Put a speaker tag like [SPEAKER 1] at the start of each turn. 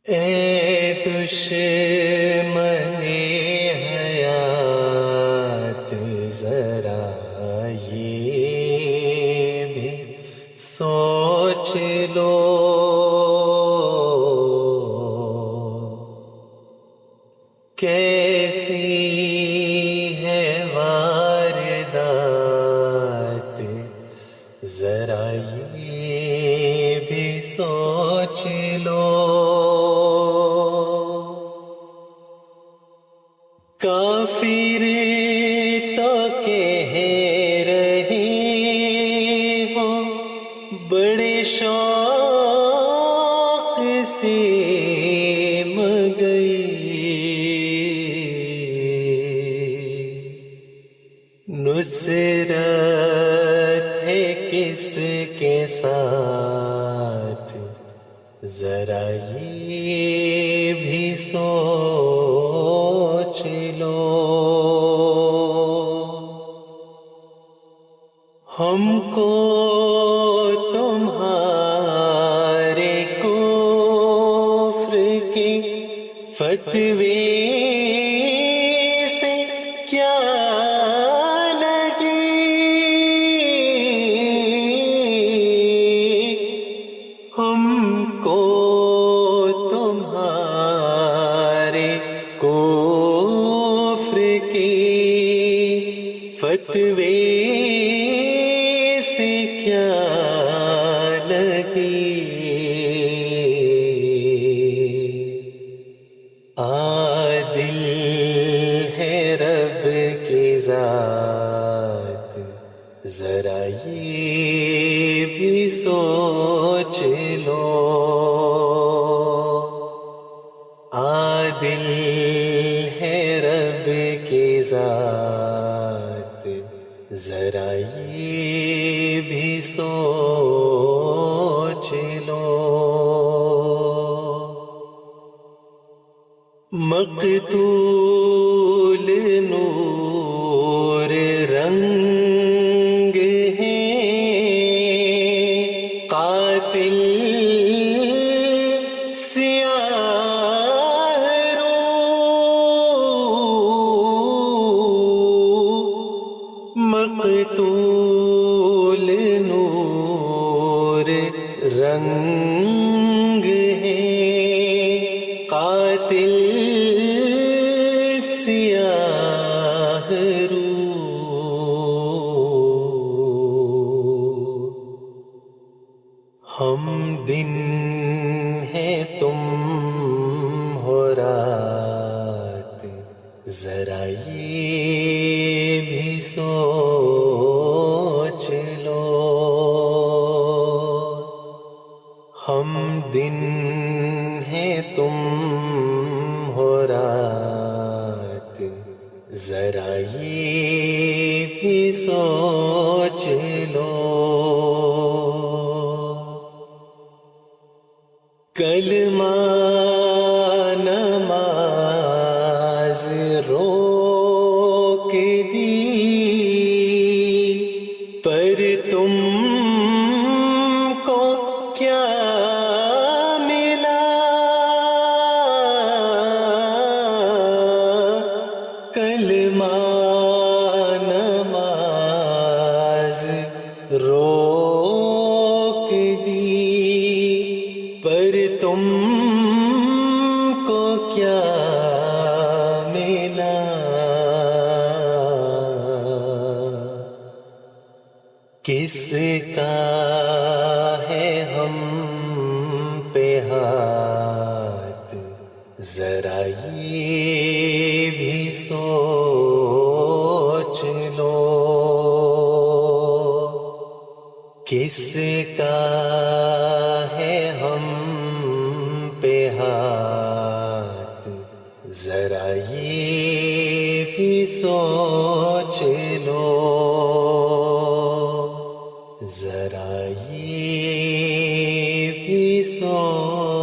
[SPEAKER 1] اے دشمن حیات ذرا یہ بھی سوچ لو، کیسی ہے واردات ذرا یہ بھی سوچ لو۔ کافر تو کہہ رہے ہو بڑے شوق سے مگئی، نصرت ہے کس کے ساتھ ذرا یہ بھی سوچ لو۔ ہم کو تمہارے کفر کے فتوے سے کیا لگی، ہم کو تمہارے کفر کے فتوے سے کیا لگی، عادل ہے رب کی ذات ذرا یہ بھی سوچ لو، عادل ہے رب کی ذات ذرا یہ بھی سوچ لو۔ مقتول نور رنگ ہے، قاتل سیاہ رو، مقتول نور رنگ ہے، قاتل سیاہ رو، ہم دن ہے تم ہو رات ذرا یہ بھی سوچ لو، ہم دن ہے تم ہو رات ذرا یہ بھی سوچ لو۔ کلمہ نماز روک دی پر تم کو کیا ملا، کلمہ نماز روک دی پر تم کو کیا ملا، کس کا ہے ہم پہ ہاتھ ذرا یہ بھی سوچ لو، کس کا ہے ہم پہ ہاتھ ذرا یہ بھی سوچ لو، ذرا یہ بھی سوچ